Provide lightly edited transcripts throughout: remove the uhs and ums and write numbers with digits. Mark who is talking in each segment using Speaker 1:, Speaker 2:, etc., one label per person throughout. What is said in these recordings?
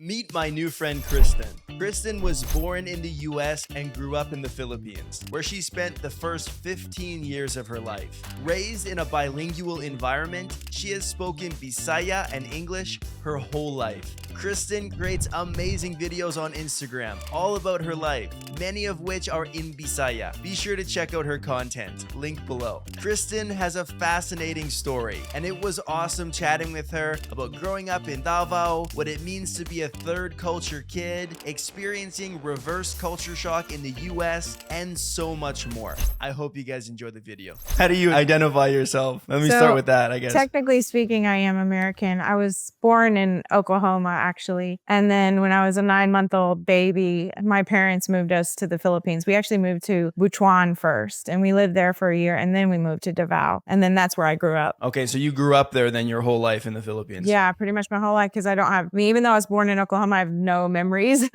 Speaker 1: Meet my new friend Kristen. Kristen was born in the US and grew up in the Philippines, where she spent the first 15 years of her life. Raised in a bilingual environment, she has spoken Bisaya and English her whole life. Kristen creates amazing videos on Instagram, all about her life, many of which are in Bisaya. Be sure to check out her content, link below. Kristen has a fascinating story, and it was awesome chatting with her about growing up in Davao, what it means to be a third culture kid, experiencing reverse culture shock in the US, and so much more. I hope you guys enjoy the video. How do you identify yourself? Let me start with that, I guess.
Speaker 2: Technically speaking, I am American. I was born in Oklahoma, actually. And then when I was a 9-month-old baby, my parents moved us to the Philippines. We actually moved to Butuan first, and we lived there for a year, and then we moved to Davao. And then that's where I grew up.
Speaker 1: Okay, so you grew up there then your whole life in the Philippines?
Speaker 2: Yeah, pretty much my whole life, because even though I was born in Oklahoma, I have no memories,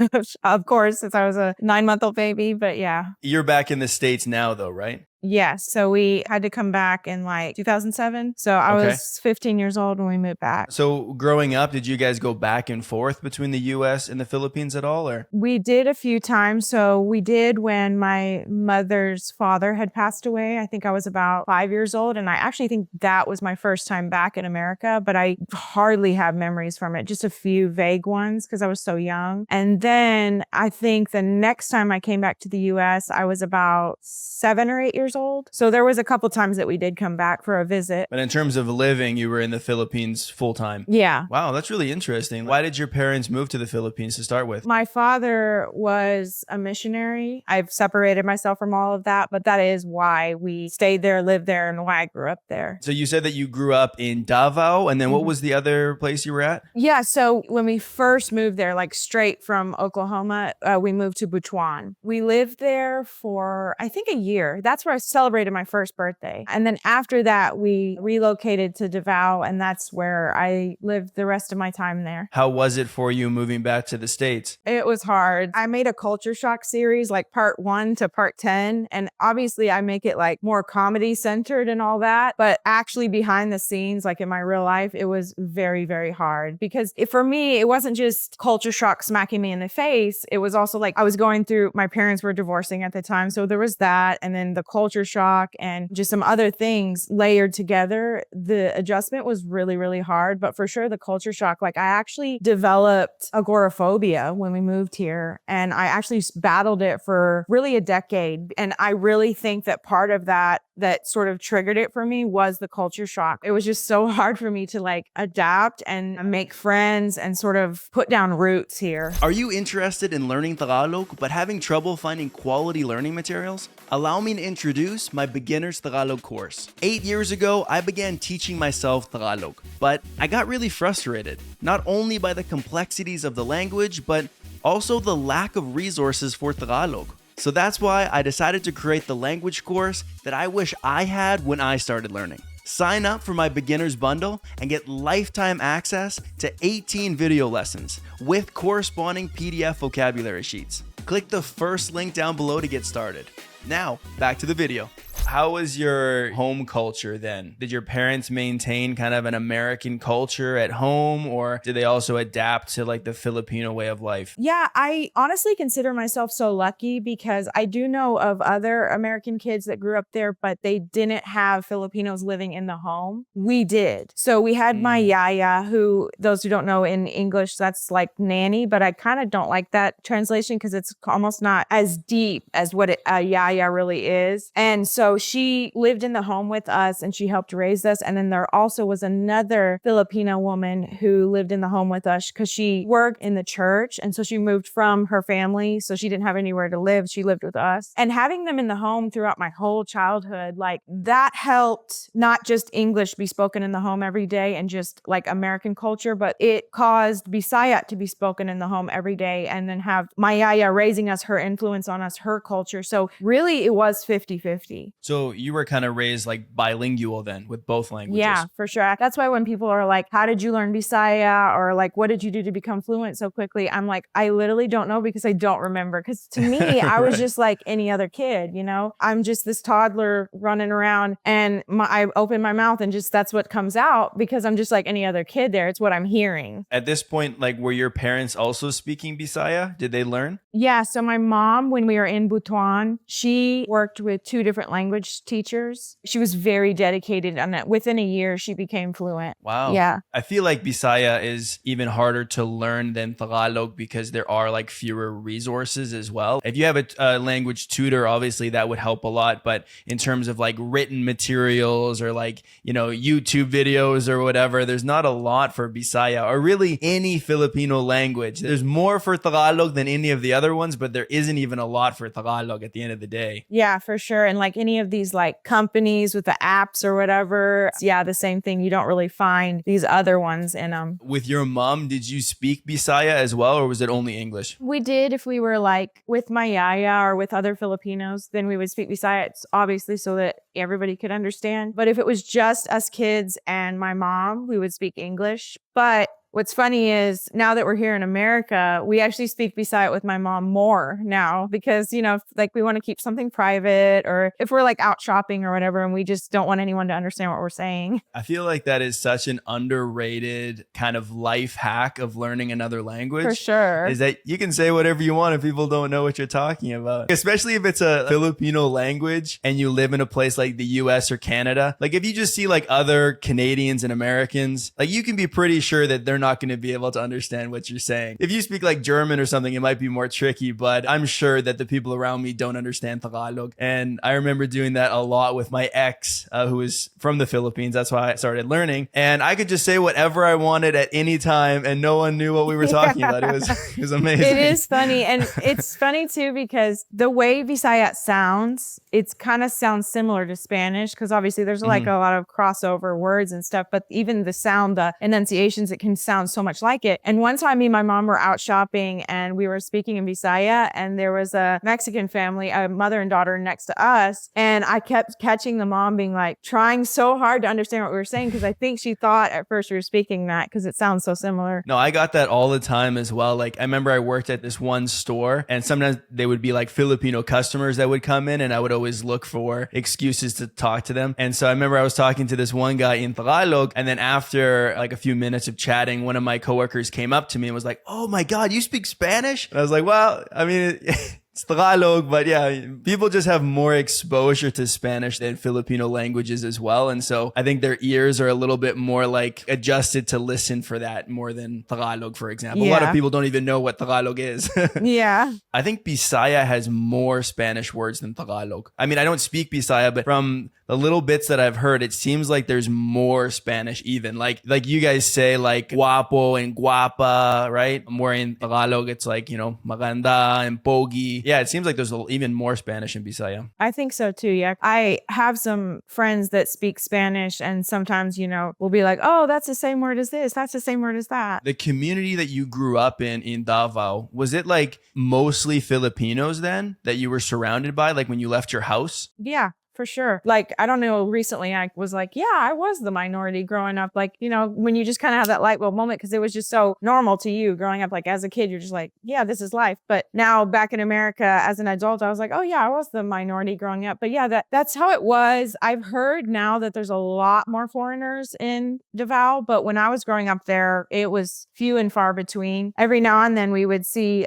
Speaker 2: of course, since I was a 9-month-old baby, but yeah.
Speaker 1: You're back in the States now though, right?
Speaker 2: Yes. So we had to come back in like 2007. So I was 15 years old when we moved back.
Speaker 1: So growing up, did you guys go back and forth between the US and the Philippines at all, or?
Speaker 2: We did a few times. So we did when my mother's father had passed away. I think I was about 5 years old. And I actually think that was my first time back in America, but I hardly have memories from it, just a few vague ones because I was so young. And then I think the next time I came back to the US, I was about 7 or 8 years old. So there was a couple times that we did come back for a visit.
Speaker 1: But in terms of living, you were in the Philippines full time.
Speaker 2: Yeah.
Speaker 1: Wow, that's really interesting. Why did your parents move to the Philippines to start with?
Speaker 2: My father was a missionary. I've separated myself from all of that, but that is why we stayed there, lived there, and why I grew up there.
Speaker 1: So you said that you grew up in Davao, and then what was the other place you were at?
Speaker 2: Yeah, so when we first moved there, like straight from Oklahoma, we moved to Butuan. We lived there for, I think, a year. That's where I celebrated my first birthday. And then after that, we relocated to Davao, and that's where I lived the rest of my time there.
Speaker 1: How was it for you moving back to the States?
Speaker 2: It was hard. I made a culture shock series, like part 1 to part 10. And obviously I make it like more comedy centered and all that. But actually behind the scenes, like in my real life, it was very, very hard because for me, it wasn't just culture shock smacking me in the face. It was also like I was going through, my parents were divorcing at the time. So there was that. And then the culture shock and just some other things layered together. The adjustment was really, really hard. But for sure, the culture shock, like I actually developed agoraphobia when we moved here. And I actually battled it for really a decade. And I really think that part of that sort of triggered it for me was the culture shock. It was just so hard for me to like adapt and make friends and sort of put down roots here.
Speaker 1: Are you interested in learning Tagalog but having trouble finding quality learning materials? Allow me to introduce my Beginner's Tagalog course. 8 years ago, I began teaching myself Tagalog, but I got really frustrated, not only by the complexities of the language, but also the lack of resources for Tagalog. So that's why I decided to create the language course that I wish I had when I started learning. Sign up for my beginner's bundle and get lifetime access to 18 video lessons with corresponding PDF vocabulary sheets. Click the first link down below to get started. Now, back to the video. How was your home culture then? Did your parents maintain kind of an American culture at home, or did they also adapt to like the Filipino way of life?
Speaker 2: Yeah, I honestly consider myself so lucky because I do know of other American kids that grew up there, but they didn't have Filipinos living in the home. We did. So we had my yaya, who, those who don't know in English, that's like nanny, but I kind of don't like that translation because it's almost not as deep as what a yaya really is. And so she lived in the home with us and she helped raise us. And then there also was another Filipino woman who lived in the home with us because she worked in the church. And so she moved from her family. So she didn't have anywhere to live. She lived with us. And having them in the home throughout my whole childhood, like that helped not just English be spoken in the home every day and just like American culture, but it caused Bisaya to be spoken in the home every day. And then have my yaya raising us, her influence on us, her culture. So really it was 50-50.
Speaker 1: So you were kind of raised like bilingual then with both languages.
Speaker 2: Yeah, for sure. That's why when people are like, how did you learn Bisaya? Or like, what did you do to become fluent so quickly? I'm like, I literally don't know because I don't remember. Because to me, I was
Speaker 1: Right.
Speaker 2: just like any other kid, you know? I'm just this toddler running around and I open my mouth and just that's what comes out because I'm just like any other kid there. It's what I'm hearing.
Speaker 1: At this point, like, were your parents also speaking Bisaya? Did they learn?
Speaker 2: Yeah, so my mom, when we were in Butuan, she worked with 2 different language teachers. She was very dedicated on that. Within a year, she became fluent.
Speaker 1: Wow.
Speaker 2: Yeah.
Speaker 1: I feel like Bisaya is even harder to learn than Tagalog because there are like fewer resources as well. If you have a language tutor, obviously that would help a lot. But in terms of like written materials or like, you know, YouTube videos or whatever, there's not a lot for Bisaya or really any Filipino language. There's more for Tagalog than any of the other ones, but there isn't even a lot for Tagalog at the end of the day.
Speaker 2: Yeah, for sure. And like any of these like companies with the apps or whatever, yeah, the same thing. You don't really find these other ones in them.
Speaker 1: With your mom, did you speak Bisaya as well, or was it only English?
Speaker 2: We did if we were like with my yaya or with other Filipinos, then we would speak Bisaya, it's obviously so that everybody could understand. But if it was just us kids and my mom, we would speak English. But what's funny is now that we're here in America, we actually speak Bisaya with my mom more now because, you know, like we want to keep something private or if we're like out shopping or whatever and we just don't want anyone to understand what we're saying.
Speaker 1: I feel like that is such an underrated kind of life hack of learning another language.
Speaker 2: For sure.
Speaker 1: Is that you can say whatever you want if people don't know what you're talking about. Especially if it's a Filipino language and you live in a place like the US or Canada. Like if you just see like other Canadians and Americans, like you can be pretty sure that they're not going to be able to understand what you're saying. If you speak like German or something, it might be more tricky, but I'm sure that the people around me don't understand Tagalog. And I remember doing that a lot with my ex, who is from the Philippines. That's why I started learning. And I could just say whatever I wanted at any time and no one knew what we were talking about. It was amazing.
Speaker 2: It is funny. And it's funny too, because the way Visayas sounds, it's kind of sounds similar to Spanish because obviously there's like a lot of crossover words and stuff, but even the sound, the enunciations, it can sound so much like it. And one time me and my mom were out shopping and we were speaking in Visaya and there was a Mexican family, a mother and daughter next to us. And I kept catching the mom being like, trying so hard to understand what we were saying because I think she thought at first we were speaking that because it sounds so similar.
Speaker 1: No, I got that all the time as well. Like I remember I worked at this one store and sometimes they would be like Filipino customers that would come in and I would always look for excuses to talk to them. And so I remember I was talking to this one guy in Tagalog and then after like a few minutes of chatting, one of my coworkers came up to me and was like, "Oh my God, you speak Spanish?" And I was like, well, I mean, it's Tagalog, but yeah, people just have more exposure to Spanish than Filipino languages as well. And so I think their ears are a little bit more like adjusted to listen for that more than Tagalog, for example. A lot of people don't even know what Tagalog is.
Speaker 2: Yeah.
Speaker 1: I think Bisaya has more Spanish words than Tagalog. I mean, I don't speak Bisaya, but from the little bits that I've heard, it seems like there's more Spanish even. Like you guys say like guapo and guapa, right? More in Tagalog, it's like, you know, maganda and pogi. Yeah, it seems like there's even more Spanish in Bisaya.
Speaker 2: I think so too, yeah. I have some friends that speak Spanish and sometimes, you know, we'll be like, oh, that's the same word as this. That's the same word as that.
Speaker 1: The community that you grew up in Davao, was it like mostly Filipinos then that you were surrounded by, like when you left your house?
Speaker 2: Yeah. For sure. Like, I don't know, recently I was like, yeah, I was the minority growing up. Like, you know, when you just kind of have that light bulb moment because it was just so normal to you growing up. Like as a kid, you're just like, yeah, this is life. But now back in America as an adult, I was like, oh yeah, I was the minority growing up. But yeah, that's how it was. I've heard now that there's a lot more foreigners in Davao. But when I was growing up there, it was few and far between. Every now and then we would see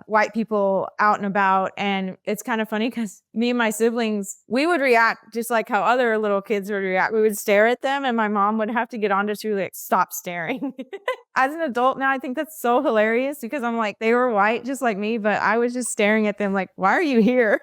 Speaker 2: white people out and about. And it's kind of funny because me and my siblings, we would react just like how other little kids would react. We would stare at them and my mom would have to get on to like, stop staring. As an adult now, I think that's so hilarious because I'm like, they were white just like me, but I was just staring at them like, why are you here?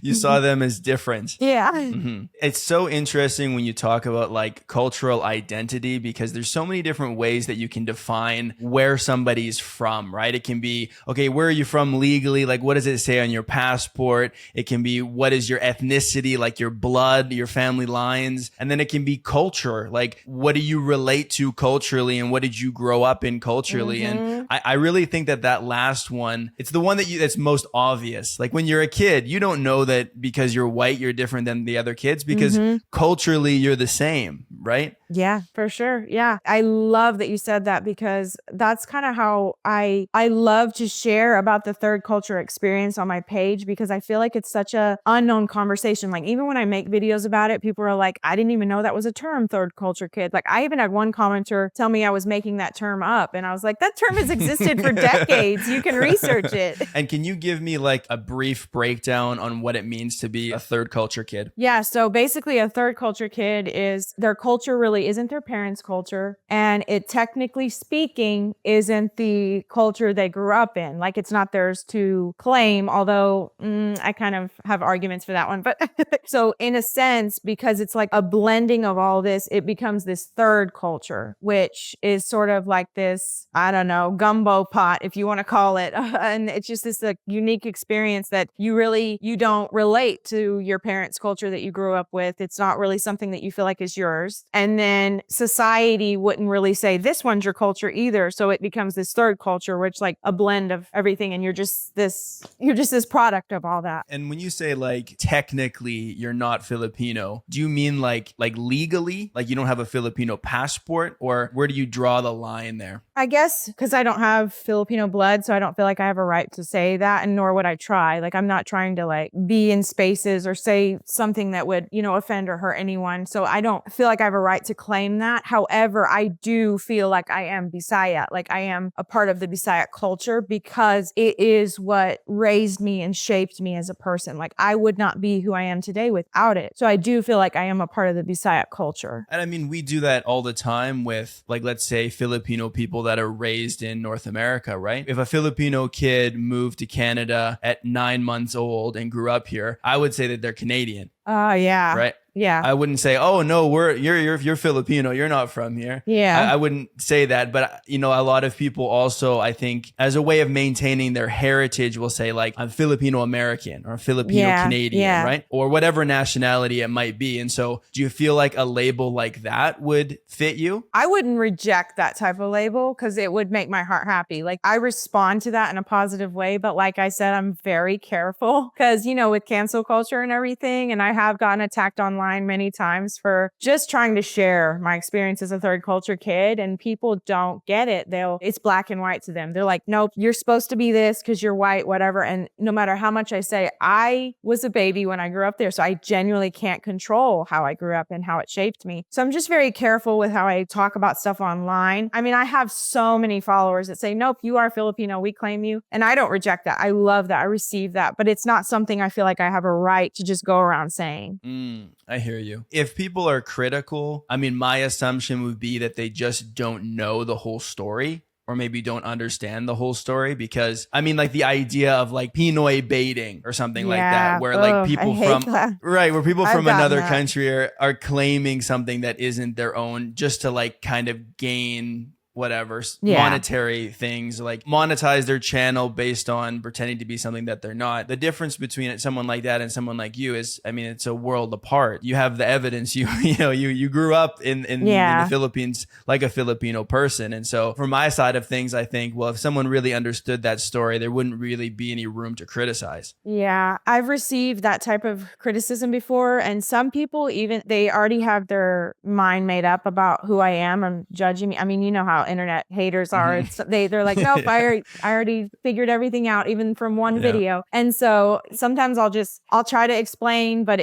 Speaker 1: You saw them as different.
Speaker 2: Yeah.
Speaker 1: Mm-hmm. It's so interesting when you talk about like cultural identity because there's so many different ways that you can define where somebody's from, right? It can be, okay, where are you from legally? Like, what does it say on your passport? It can be, what what is your ethnicity, like your blood, your family lines. And then it can be culture. Like, what do you relate to culturally and what did you grow up in culturally? And I really think that last one, it's the one that's most obvious. Like when you're a kid, you don't know that because you're white, you're different than the other kids because culturally you're the same, right?
Speaker 2: Yeah, for sure. Yeah. I love that you said that because that's kind of how I love to share about the third culture experience on my page because I feel like it's such a unknown conversation. Like even when I make videos about it, people are like, I didn't even know that was a term, third culture kid. Like I even had one commenter tell me I was making that term up. And I was like, that term has existed for decades. You can research it.
Speaker 1: And can you give me like a brief breakdown on what it means to be a third culture kid?
Speaker 2: Yeah. So basically a third culture kid is their culture really isn't their parents' culture. And it technically speaking isn't the culture they grew up in. Like it's not theirs to claim, although I kind of have arguments for that one. But so in a sense, because it's like a blending of all this, it becomes this third culture, which is sort of like this, I don't know, gumbo pot, if you want to call it. And it's just this like, unique experience that you don't relate to your parents' culture that you grew up with. It's not really something that you feel like is yours. And then society wouldn't really say this one's your culture either. So it becomes this third culture, which like a blend of everything. And you're just this product of all that.
Speaker 1: And when you say like technically you're not Filipino, do you mean like legally, like you don't have a Filipino passport, or where do you draw the line there?
Speaker 2: I guess because I don't have Filipino blood, so I don't feel like I have a right to say that, and nor would I try. Like I'm not trying to like be in spaces or say something that would, offend or hurt anyone. So I don't feel like I have a right to claim that. However, I do feel like I am Bisaya. Like I am a part of the Bisaya culture because it is what raised me and shaped me as a person. Like I would not be who I am today without it. So I do feel like I am a part of the Bisaya culture.
Speaker 1: And I mean, we do that all the time with like, let's say Filipino people that are raised in North America, right? If a Filipino kid moved to Canada at 9 months old and grew up here, I would say that they're Canadian.
Speaker 2: Yeah.
Speaker 1: Right.
Speaker 2: Yeah.
Speaker 1: I wouldn't say, oh no, you're Filipino, you're not from here.
Speaker 2: Yeah.
Speaker 1: I wouldn't say that, but a lot of people also, I think, as a way of maintaining their heritage, will say like, I'm Filipino American or Filipino Canadian, right? Or whatever nationality it might be. And so, do you feel like a label like that would fit you?
Speaker 2: I wouldn't reject that type of label because it would make my heart happy. Like I respond to that in a positive way, but like I said, I'm very careful because with cancel culture and everything, and I have gotten attacked online many times for just trying to share my experience as a third culture kid, and people don't get it. It's black and white to them. They're like, nope, you're supposed to be this because you're white, whatever. And no matter how much I say, I was a baby when I grew up there, so I genuinely can't control how I grew up and how it shaped me. So I'm just very careful with how I talk about stuff online. I mean, I have so many followers that say, nope, you are Filipino, we claim you. And I don't reject that. I love that. I receive that. But it's not something I feel like I have a right to just go around saying.
Speaker 1: I hear you. If people are critical, I mean, my assumption would be that they just don't know the whole story, or maybe don't understand the whole story, because I mean, like the idea of like Pinoy baiting or something like that, where like people from another country are claiming something that isn't their own just to like kind of gain whatever monetary things, like monetize their channel based on pretending to be something that they're not. The difference between someone like that and someone like you is, I mean, it's a world apart. You have the evidence. You grew up in the Philippines like a Filipino person. And so from my side of things, I think, well, if someone really understood that story, there wouldn't really be any room to criticize.
Speaker 2: Yeah, I've received that type of criticism before. And some people even, they already have their mind made up about who I am and judging me. I mean, you know how internet haters are. They're like, nope, I already figured everything out, even from one video. And so sometimes I'll try to explain, but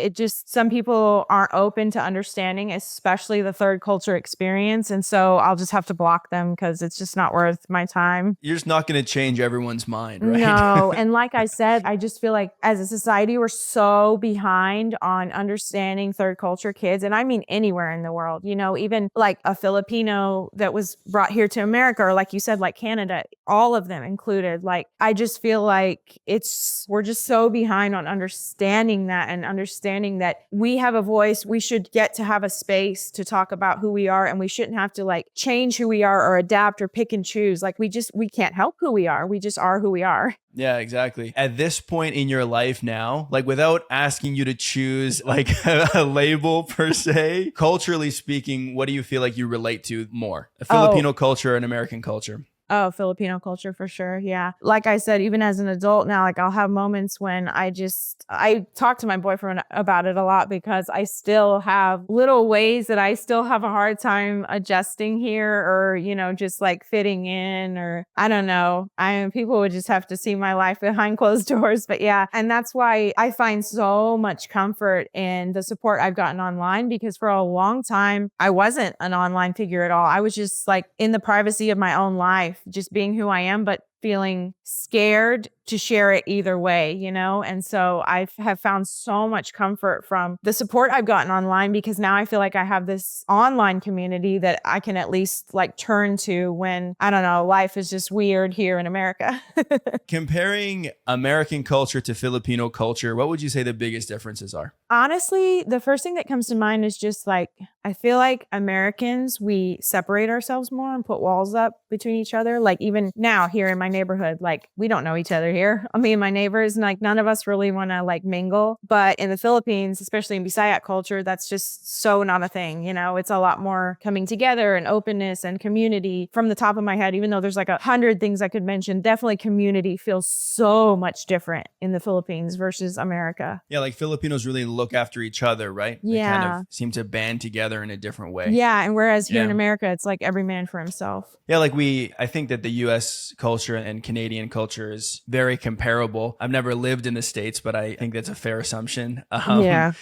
Speaker 2: some people aren't open to understanding, especially the third culture experience. And so I'll just have to block them because it's just not worth my time.
Speaker 1: You're just not going to change everyone's mind, right?
Speaker 2: No. And like I said, I just feel like as a society, we're so behind on understanding third culture kids. And I mean, anywhere in the world, even like a Filipino that was brought here to America, or like you said, like Canada, all of them included, like, I just feel like we're just so behind on understanding that, and understanding that we have a voice. We should get to have a space to talk about who we are, and we shouldn't have to like change who we are or adapt or pick and choose. Like we can't help who we are. We just are who we are.
Speaker 1: Yeah, exactly. At this point in your life now, like without asking you to choose like a label per se, culturally speaking, what do you feel like you relate to more? A Filipino culture and American culture?
Speaker 2: Oh, Filipino culture for sure. Yeah. Like I said, even as an adult now, like I'll have moments when I talk to my boyfriend about it a lot, because I still have little ways that I still have a hard time adjusting here, or, just like fitting in, or I don't know. People would just have to see my life behind closed doors. But yeah. And that's why I find so much comfort in the support I've gotten online, because for a long time, I wasn't an online figure at all. I was just like in the privacy of my own life, just being who I am, but feeling scared to share it either way, And so I have found so much comfort from the support I've gotten online, because now I feel like I have this online community that I can at least like turn to when, I don't know, life is just weird here in America.
Speaker 1: Comparing American culture to Filipino culture, what would you say the biggest differences are?
Speaker 2: Honestly, the first thing that comes to mind is just like, I feel like Americans, we separate ourselves more and put walls up between each other. Like even now here in my neighborhood, like we don't know each other here. Me and my neighbors, and like none of us really want to like mingle. But in the Philippines, especially in Bisaya culture, that's just so not a thing. It's a lot more coming together and openness and community. From the top of my head, even though there's like 100 things I could mention, definitely community feels so much different in the Philippines versus America.
Speaker 1: Yeah, like Filipinos really look after each other, right?
Speaker 2: Yeah.
Speaker 1: They kind of seem to band together in a different way.
Speaker 2: Yeah, and whereas here in America, it's like every man for himself.
Speaker 1: Yeah, like I think that the US culture and Canadian culture is very comparable. I've never lived in the States, but I think that's a fair assumption.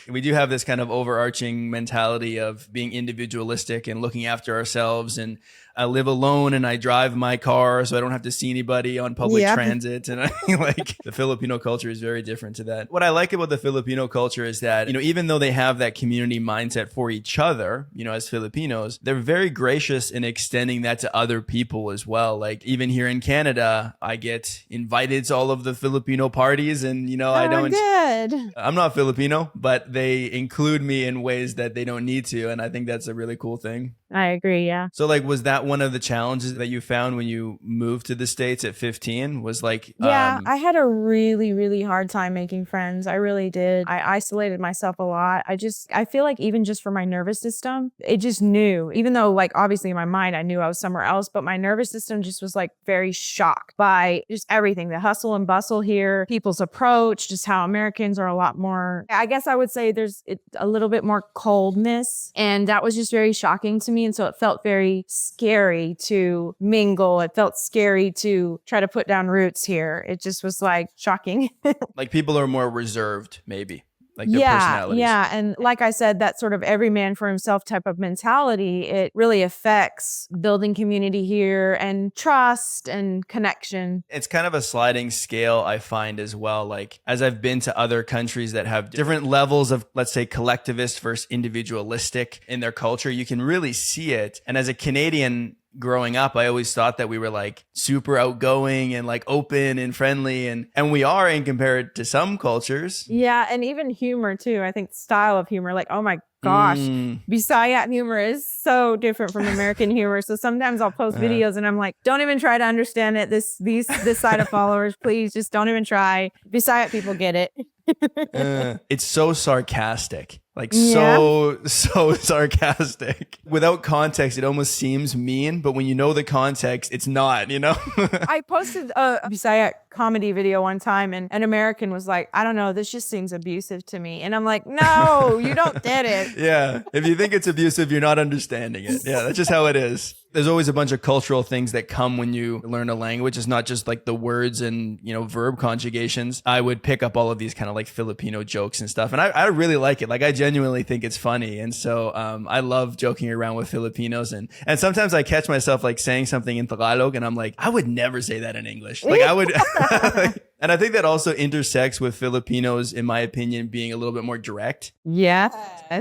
Speaker 1: We do have this kind of overarching mentality of being individualistic and looking after ourselves. And I live alone and I drive my car, so I don't have to see anybody on public transit. And like the Filipino culture is very different to that. What I like about the Filipino culture is that, even though they have that community mindset for each other, as Filipinos, they're very gracious in extending that to other people as well. Like even here in Canada, I get invited to all of the Filipino parties, and I'm not Filipino, but they include me in ways that they don't need to. And I think that's a really cool thing.
Speaker 2: I agree. Yeah.
Speaker 1: So like, was that one of the challenges that you found when you moved to the States at 15? Was like,
Speaker 2: I had a really, really hard time making friends. I really did. I isolated myself a lot. I feel like even just for my nervous system, it just knew, even though like obviously in my mind, I knew I was somewhere else, but my nervous system just was like very shocked by just everything, the hustle and bustle here, people's approach, just how Americans are a lot more, I guess I would say there's a little bit more coldness. And that was just very shocking to me. And so it felt very scary to mingle. It felt scary to try to put down roots here. It just was like shocking.
Speaker 1: Like people are more reserved, maybe. Like their personalities.
Speaker 2: Yeah. And like I said, that sort of every man for himself type of mentality, it really affects building community here and trust and connection.
Speaker 1: It's kind of a sliding scale, I find as well. Like as I've been to other countries that have different levels of, let's say, collectivist versus individualistic in their culture, you can really see it. And as a Canadian, growing up, I always thought that we were like super outgoing and like open and friendly, and we are in compared to some cultures.
Speaker 2: Yeah, and even humor too. I think style of humor, like, oh my gosh, Bisaya humor is so different from American humor. So sometimes I'll post videos and I'm like, don't even try to understand it. This side of followers, please just don't even try. Bisaya people get it.
Speaker 1: It's so sarcastic. Like so sarcastic. Without context, it almost seems mean, but when you know the context, it's not,
Speaker 2: I posted a Bisaya comedy video one time and an American was like, I don't know, this just seems abusive to me. And I'm like, no, you don't get it.
Speaker 1: Yeah. If you think it's abusive, you're not understanding it. Yeah, that's just how it is. There's always a bunch of cultural things that come when you learn a language. It's not just like the words and, verb conjugations. I would pick up all of these kind of like Filipino jokes and stuff. And I really like it. Like I genuinely think it's funny. And so I love joking around with Filipinos. And sometimes I catch myself like saying something in Tagalog and I'm like, I would never say that in English. Like I would... And I think that also intersects with Filipinos, in my opinion, being a little bit more direct.
Speaker 2: Yes.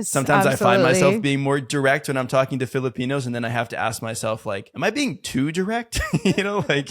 Speaker 1: Sometimes I find
Speaker 2: absolutely.
Speaker 1: myself being more direct when I'm talking to Filipinos, and then I have to ask myself, like, am I being too direct? Like,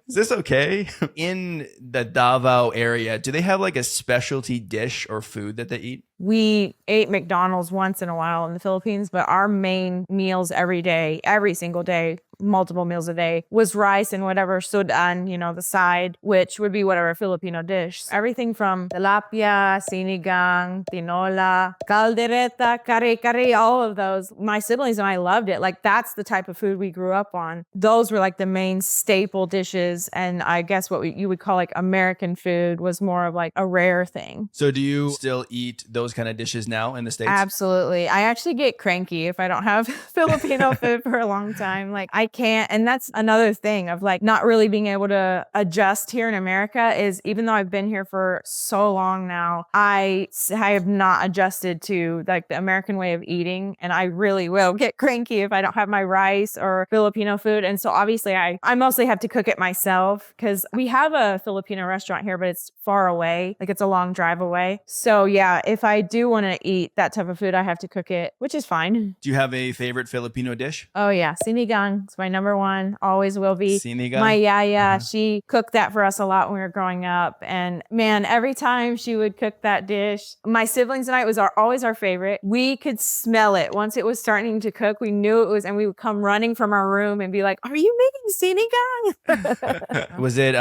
Speaker 1: is this okay? In the Davao area, do they have like a specialty dish or food that they eat?
Speaker 2: We ate McDonald's once in a while in the Philippines, but our main meals every day, every single day, multiple meals a day, was rice and whatever sudan, the side, which would be whatever Filipino dish. Everything from tilapia, sinigang, tinola, caldereta, kare-kare, all of those. My siblings and I loved it. Like, that's the type of food we grew up on. Those were like the main staple dishes. And I guess what you would call like American food was more of like a rare thing.
Speaker 1: So do you still eat those kind of dishes now in the States?
Speaker 2: Absolutely. I actually get cranky if I don't have Filipino food for a long time. Like, I can't. And that's another thing of like not really being able to adjust here in America is, even though I've been here for so long now, I have not adjusted to like the American way of eating. And I really will get cranky if I don't have my rice or Filipino food. And so obviously I mostly have to cook it myself because we have a Filipino restaurant here, but it's far away. Like, it's a long drive away. So yeah, if I do want to eat that type of food, I have to cook it, which is fine.
Speaker 1: Do you have a favorite Filipino dish?
Speaker 2: Oh yeah, sinigang. It's my number one. Always will be.
Speaker 1: Sinigang?
Speaker 2: My yaya, she cooked that for us a lot when we were growing up. And man, every time she would cook that dish, my siblings and I, it was always our favorite. We could smell it. Once it was starting to cook, we knew it was, and we would come running from our room and be like, "Are you making sinigang?"
Speaker 1: Was it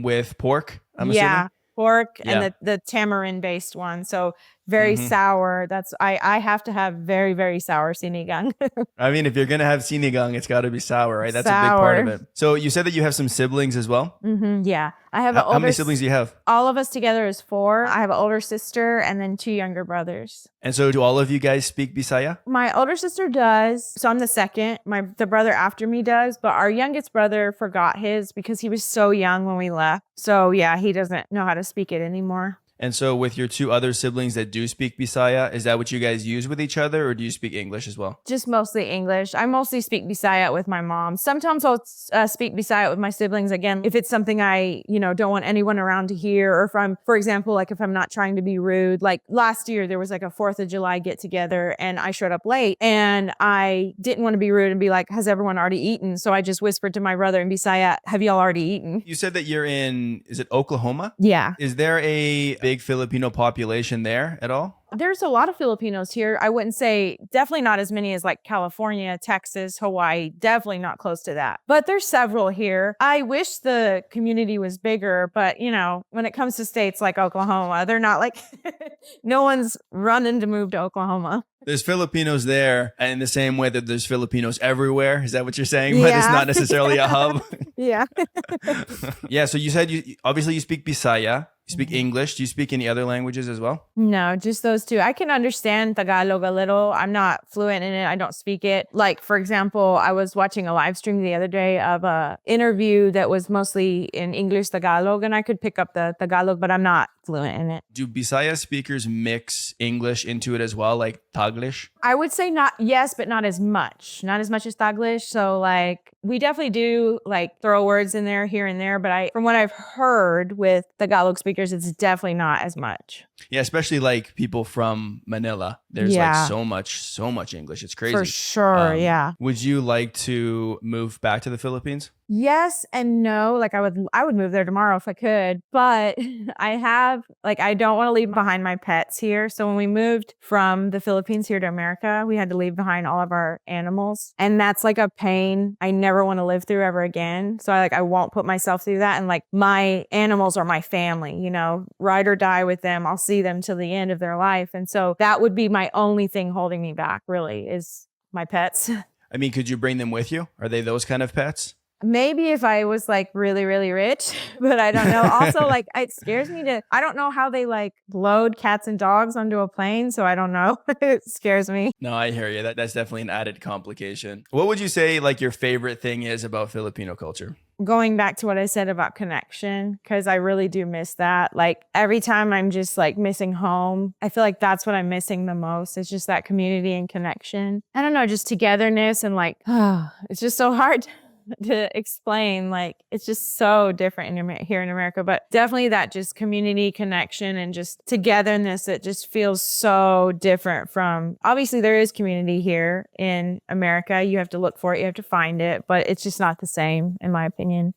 Speaker 1: with pork? I'm
Speaker 2: yeah.
Speaker 1: assuming?
Speaker 2: Pork
Speaker 1: Yeah.
Speaker 2: and the tamarind based one. So very sour. That's I have to have very, very sour sinigang.
Speaker 1: I mean, if you're going to have sinigang, it's got to be sour, right? That's a big part of
Speaker 2: Sour.
Speaker 1: it. So you said that you have some siblings as well?
Speaker 2: Yeah. I have
Speaker 1: How many siblings do you have?
Speaker 2: All of us together is 4. I have an older sister and then 2 younger brothers.
Speaker 1: And so do all of you guys speak Bisaya?
Speaker 2: My older sister does. So I'm the second. The brother after me does, but our youngest brother forgot his because he was so young when we left. So yeah, he doesn't know how to speak it anymore.
Speaker 1: And so with your 2 other siblings that do speak Bisaya, is that what you guys use with each other, or do you speak English as well?
Speaker 2: Just mostly English. I mostly speak Bisaya with my mom. Sometimes I'll speak Bisaya with my siblings again if it's something I, don't want anyone around to hear, or if I'm, for example, like if I'm not trying to be rude. Like last year, there was like a 4th of July get together and I showed up late and I didn't want to be rude and be like, has everyone already eaten? So I just whispered to my brother in Bisaya, have y'all already eaten?
Speaker 1: You said that you're in, is it Oklahoma?
Speaker 2: Yeah.
Speaker 1: Is there a big Filipino population there at all?
Speaker 2: There's a lot of Filipinos here. I wouldn't say, definitely not as many as like California, Texas, Hawaii, definitely not close to that. But there's several here. I wish the community was bigger, but when it comes to states like Oklahoma, they're not like, no one's running to move to Oklahoma.
Speaker 1: There's Filipinos there in the same way that there's Filipinos everywhere. Is that what you're saying? But it's
Speaker 2: Yeah.
Speaker 1: not necessarily a hub.
Speaker 2: Yeah.
Speaker 1: Yeah. So you said obviously you speak Bisaya, you speak English. Do you speak any other languages as well?
Speaker 2: No, just those 2. I can understand Tagalog a little. I'm not fluent in it. I don't speak it. Like, for example, I was watching a live stream the other day of a interview that was mostly in English Tagalog, and I could pick up the Tagalog, but I'm not fluent in it.
Speaker 1: Do Bisaya speakers mix English into it as well, like Taglish?
Speaker 2: I would say yes, but not as much. Not as much as Taglish. So like we definitely do like throw words in there here and there, but from what I've heard with Tagalog speakers, it's definitely not as much.
Speaker 1: Yeah, especially like people from Manila. There's
Speaker 2: Yeah.
Speaker 1: like so much English. It's crazy.
Speaker 2: For sure, yeah.
Speaker 1: Would you like to move back to the Philippines?
Speaker 2: Yes and no. Like I would move there tomorrow if I could, but I don't want to leave behind my pets here. So when we moved from the Philippines here to America, we had to leave behind all of our animals. And that's like a pain I never want to live through ever again. So I won't put myself through that. And like my animals are my family, ride or die with them. I'll see them till the end of their life. And so that would be my only thing holding me back really is my pets.
Speaker 1: I mean, could you bring them with you? Are they those kind of pets?
Speaker 2: Maybe if I was like really, really rich, but I don't know. Also, like it scares me I don't know how they like load cats and dogs onto a plane. So I don't know. It scares me.
Speaker 1: No, I hear you. That's definitely an added complication. What would you say like your favorite thing is about Filipino culture?
Speaker 2: Going back to what I said about connection, because I really do miss that. Like every time I'm just like missing home, I feel like that's what I'm missing the most. It's just that community and connection. I don't know, just togetherness and like, it's just so hard to explain. Like, it's just so different here in America, but definitely that just community connection and just togetherness that just feels so different from, obviously there is community here in America. You have to look for it, you have to find it, but it's just not the same in my opinion.